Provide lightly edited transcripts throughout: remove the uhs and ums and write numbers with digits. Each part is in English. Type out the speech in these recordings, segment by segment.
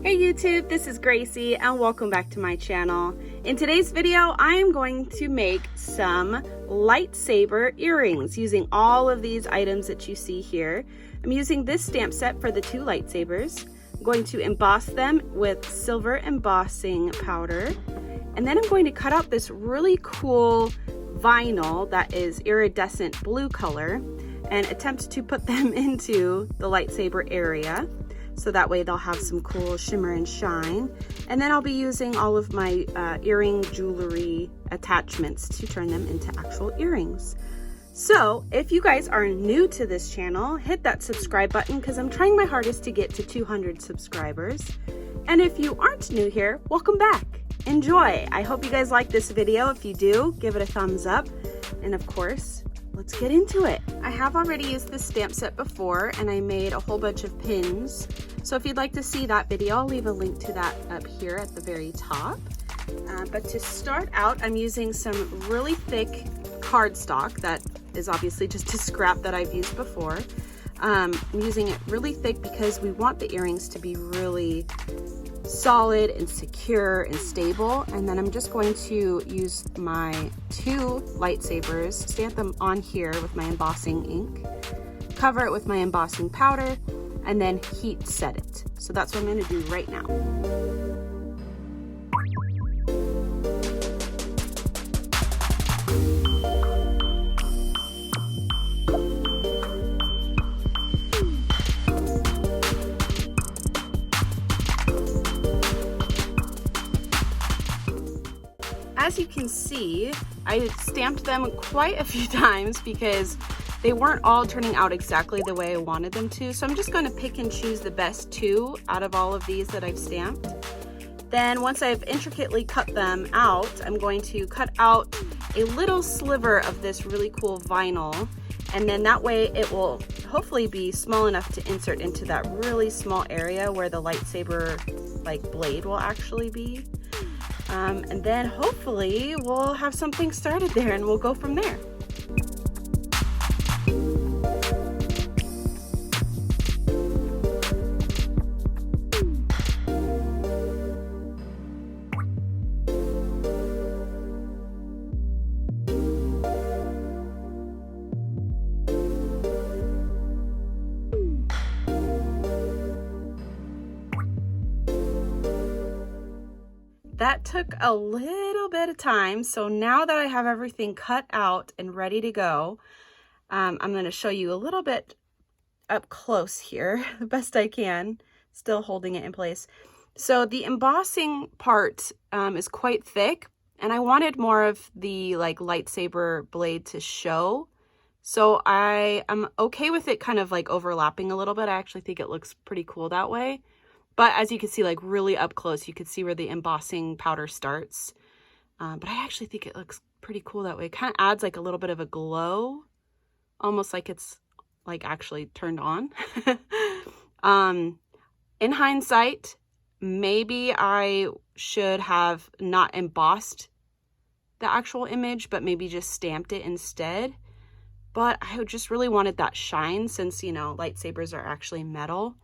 Hey YouTube, this is Gracie and welcome back to my channel. In today's video, I am going to make some lightsaber earrings using all of these items that you see here. I'm using this stamp set for the two lightsabers. I'm going to emboss them with silver embossing powder. And then I'm going to cut out this really cool vinyl that is iridescent blue color and attempt to put them into the lightsaber area. So that way they'll have some cool shimmer and shine. And then I'll be using all of my earring jewelry attachments to turn them into actual earrings. So if you guys are new to this channel, hit that subscribe button because I'm trying my hardest to get to 200 subscribers. And if you aren't new here, welcome back. Enjoy. I hope you guys like this video. If you do, give it a thumbs up. And of course, let's get into it. I have already used this stamp set before and I made a whole bunch of pins. So if you'd like to see that video, I'll leave a link to that up here at the very top. But to start out, I'm using some really thick cardstock that is obviously just a scrap that I've used before. I'm using it really thick because we want the earrings to be really solid and secure and stable. And then I'm just going to use my two lightsabers, stamp them on here with my embossing ink, cover it with my embossing powder, and then heat set it. So that's what I'm going to do right now. As you can see, I stamped them quite a few times because they weren't all turning out exactly the way I wanted them to. So I'm just going to pick and choose the best two out of all of these that I've stamped. Then once I've intricately cut them out, I'm going to cut out a little sliver of this really cool vinyl. And then that way it will hopefully be small enough to insert into that really small area where the lightsaber blade will actually be. And then hopefully we'll have something started there and we'll go from there. That took a little bit of time, so now that I have everything cut out and ready to go, I'm going to show you a little bit up close here, the best I can, still holding it in place. So the embossing part is quite thick, and I wanted more of the lightsaber blade to show. So I am okay with it kind of overlapping a little bit. I actually think it looks pretty cool that way. But as you can see, really up close, you can see where the embossing powder starts. But I actually think it looks pretty cool that way. It kind of adds a little bit of a glow, almost like it's actually turned on. In hindsight, maybe I should have not embossed the actual image, but maybe just stamped it instead. But I just really wanted that shine since, lightsabers are actually metal.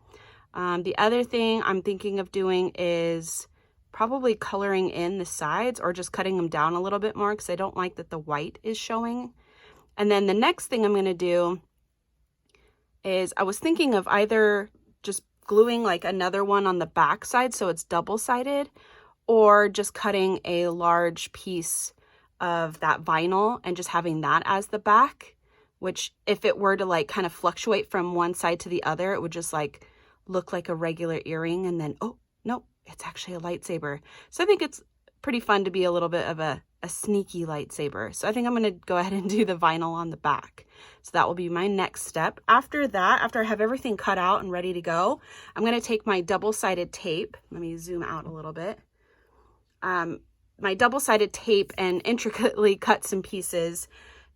The other thing I'm thinking of doing is probably coloring in the sides or just cutting them down a little bit more because I don't like that the white is showing. And then the next thing I'm going to do is I was thinking of either just gluing another one on the back side so it's double-sided, or just cutting a large piece of that vinyl and just having that as the back, which if it were to kind of fluctuate from one side to the other, it would just look like a regular earring, and then, oh, no, it's actually a lightsaber. So I think it's pretty fun to be a little bit of a sneaky lightsaber. So I think I'm going to go ahead and do the vinyl on the back. So that will be my next step. After that, after I have everything cut out and ready to go, I'm going to take my double-sided tape. Let me zoom out a little bit. My double-sided tape and intricately cut some pieces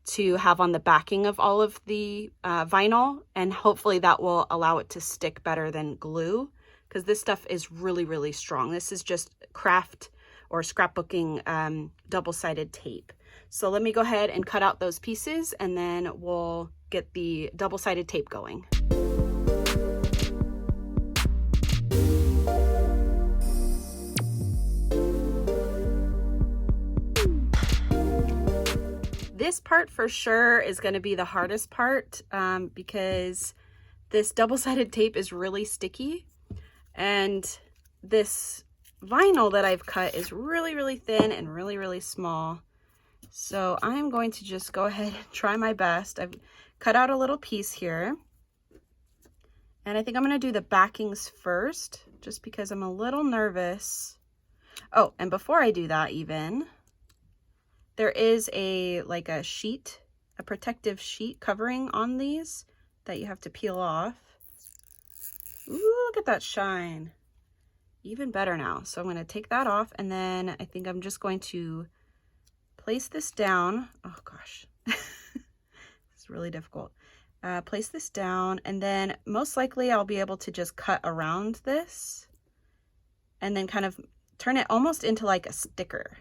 to have on the backing of all of the vinyl, and hopefully that will allow it to stick better than glue because this stuff is really, really strong. This is just craft or scrapbooking double-sided tape. So let me go ahead and cut out those pieces and then we'll get the double-sided tape going. This part for sure is going to be the hardest part because this double-sided tape is really sticky, and this vinyl that I've cut is really, really thin and really, really small. So I'm going to just go ahead and try my best. I've cut out a little piece here, and I think I'm going to do the backings first just because I'm a little nervous. Oh, and before I do that even, there is a sheet, a protective sheet covering on these that you have to peel off. Ooh, look at that shine. Even better now. So I'm going to take that off, and then I think I'm just going to place this down. Oh gosh, it's really difficult. Place this down, and then most likely I'll be able to just cut around this and then kind of turn it almost into like a sticker.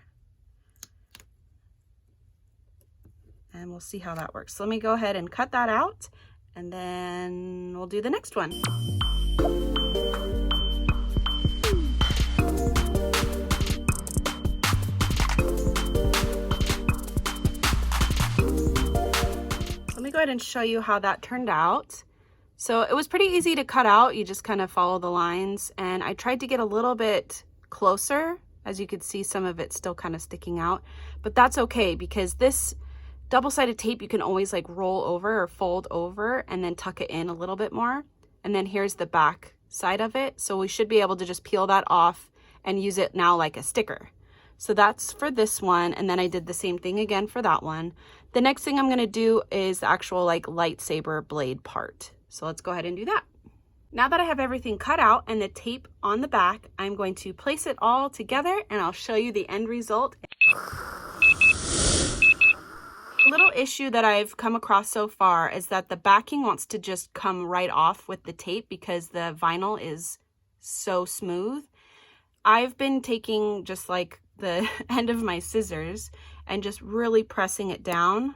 And we'll see how that works. So let me go ahead and cut that out, and then we'll do the next one. Let me go ahead and show you how that turned out. So it was pretty easy to cut out. You just kind of follow the lines, and I tried to get a little bit closer. As you could see, some of it's still kind of sticking out, but that's okay because this double-sided tape you can always like roll over or fold over and then tuck it in a little bit more. And then here's the back side of it. So we should be able to just peel that off and use it now like a sticker. So that's for this one. And then I did the same thing again for that one. The next thing I'm going to do is the actual like lightsaber blade part. So let's go ahead and do that. Now that I have everything cut out and the tape on the back, I'm going to place it all together and I'll show you the end result. A little issue that I've come across so far is that the backing wants to just come right off with the tape because the vinyl is so smooth. I've been taking just like the end of my scissors and just really pressing it down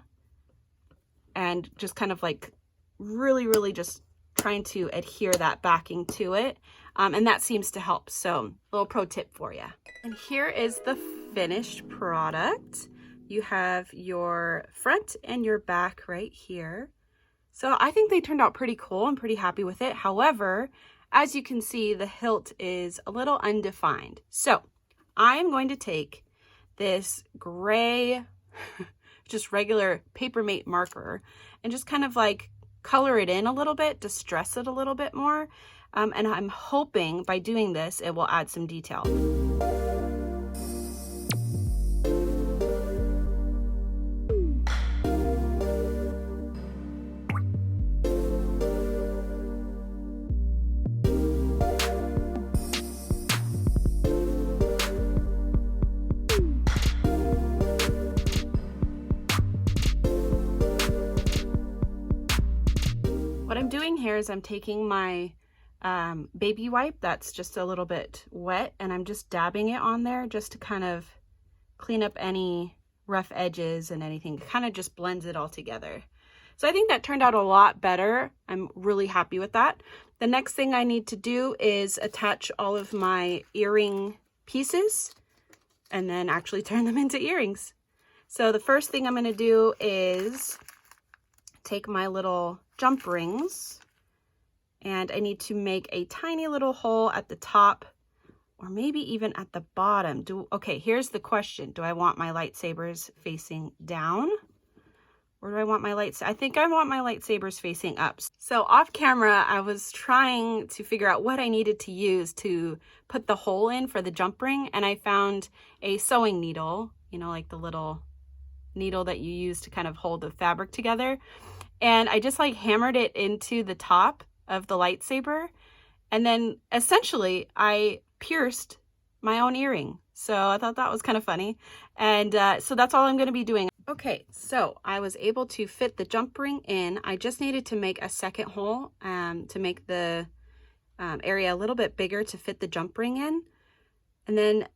and just kind of like really just trying to adhere that backing to it. And that seems to help. So a little pro tip for you. And here is the finished product. You have your front and your back right here. So I think they turned out pretty cool. I'm pretty happy with it. However, as you can see, the hilt is a little undefined. So I'm going to take this gray, just regular Papermate marker and just kind of like color it in a little bit, distress it a little bit more. And I'm hoping by doing this, it will add some detail. What I'm doing here is I'm taking my baby wipe that's just a little bit wet, and I'm just dabbing it on there just to kind of clean up any rough edges and anything. It kind of just blends it all together. So I think that turned out a lot better. I'm really happy with that. The next thing I need to do is attach all of my earring pieces and then actually turn them into earrings. So the first thing I'm going to do is take my little jump rings, and I need to make a tiny little hole at the top, or maybe even at the bottom. Okay, here's the question. Do I want my lightsabers facing down, or do I want my I think I want my lightsabers facing up. So off camera, I was trying to figure out what I needed to use to put the hole in for the jump ring, and I found a sewing needle, you know, like the little needle that you use to kind of hold the fabric together. And I just like hammered it into the top of the lightsaber, and then essentially I pierced my own earring. So I thought that was kind of funny. And so that's all I'm going to be doing. Okay, so I was able to fit the jump ring in. I just needed to make a second hole to make the area a little bit bigger to fit the jump ring in. And then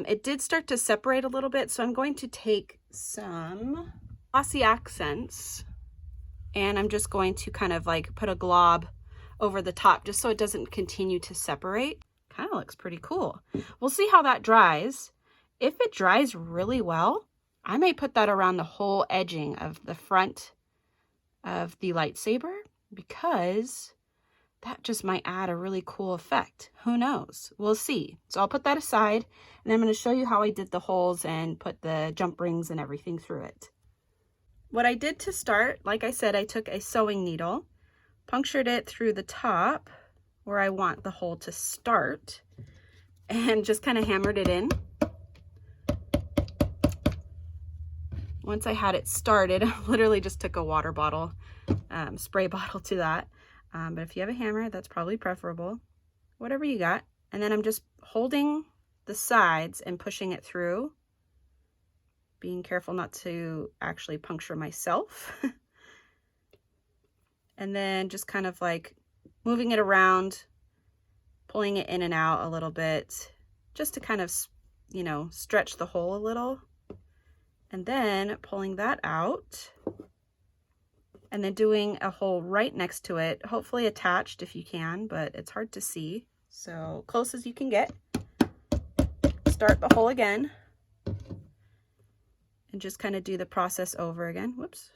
it did start to separate a little bit. So I'm going to take some glossy accents, and I'm just going to kind of like put a glob over the top just so it doesn't continue to separate. Kind of looks pretty cool. We'll see how that dries. If it dries really well, I may put that around the whole edging of the front of the lightsaber because that just might add a really cool effect. Who knows? We'll see. So I'll put that aside, and I'm going to show you how I did the holes and put the jump rings and everything through it. What I did to start, like I said, I took a sewing needle, punctured it through the top where I want the hole to start, and just kind of hammered it in. Once I had it started, I literally just took a water bottle, spray bottle to that. But if you have a hammer, that's probably preferable. Whatever you got. And then I'm just holding the sides and pushing it through, being careful not to actually puncture myself. And then just kind of like moving it around, pulling it in and out a little bit, just to kind of, you know, stretch the hole a little. And then pulling that out, and then doing a hole right next to it, hopefully attached if you can, but it's hard to see. So close as you can get. Start the hole again, and just kind of do the process over again. Whoops.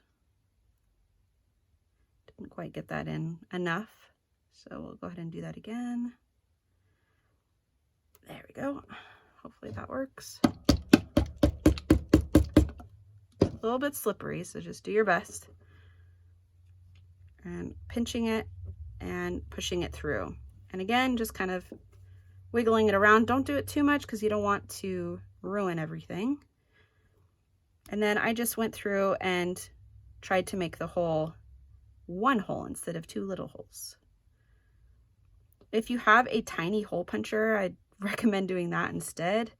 Didn't quite get that in enough. So we'll go ahead and do that again. There we go. Hopefully that works. A little bit slippery, so just do your best. And pinching it and pushing it through. And again, just kind of wiggling it around. Don't do it too much because you don't want to ruin everything. And then I just went through and tried to make the hole one hole instead of two little holes. If you have a tiny hole puncher, I'd recommend doing that instead.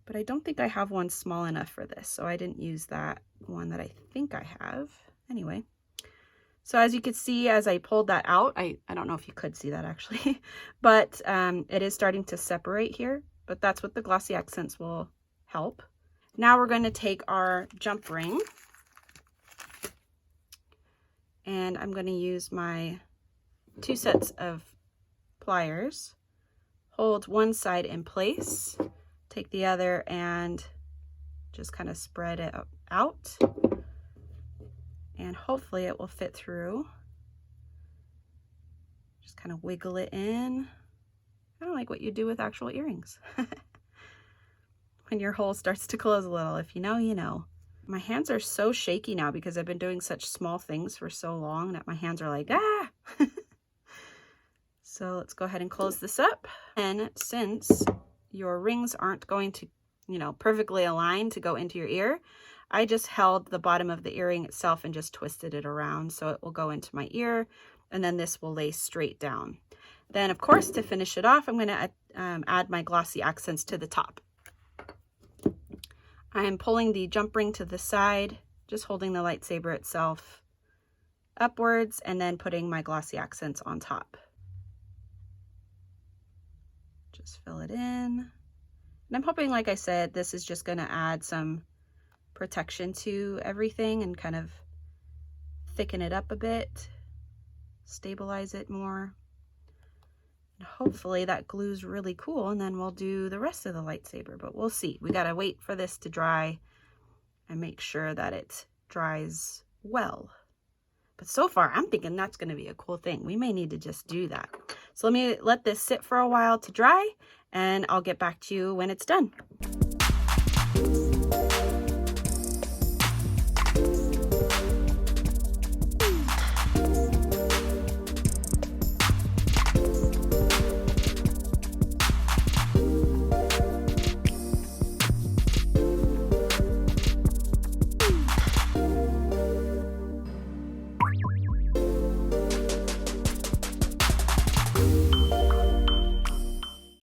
But I don't think I have one small enough for this, so I didn't use that one that I think I have. Anyway, so as you could see, as I pulled that out, I don't know if you could see that actually, but it is starting to separate here, but that's what the glossy accents will help. Now we're going to take our jump ring, and I'm going to use my 2 sets of pliers, hold one side in place, take the other and just kind of spread it out, and hopefully it will fit through. Just kind of wiggle it in, kind of like what you do with actual earrings. When your hole starts to close a little, if you know, you know. My hands are so shaky now because I've been doing such small things for so long that my hands are like, ah! So let's go ahead and close this up. And since your rings aren't going to, you know, perfectly align to go into your ear, I just held the bottom of the earring itself and just twisted it around so it will go into my ear, and then this will lay straight down. Then of course, to finish it off, I'm going to add my glossy accents to the top. I am pulling the jump ring to the side, just holding the lightsaber itself upwards, and then putting my glossy accents on top. Just fill it in. And I'm hoping, like I said, this is just going to add some protection to everything and kind of thicken it up a bit, stabilize it more. And hopefully that glue's really cool, and then we'll do the rest of the lightsaber, but we'll see. We got to wait for this to dry and make sure that it dries well. But so far, I'm thinking that's going to be a cool thing. We may need to just do that. So let this sit for a while to dry, and I'll get back to you when it's done.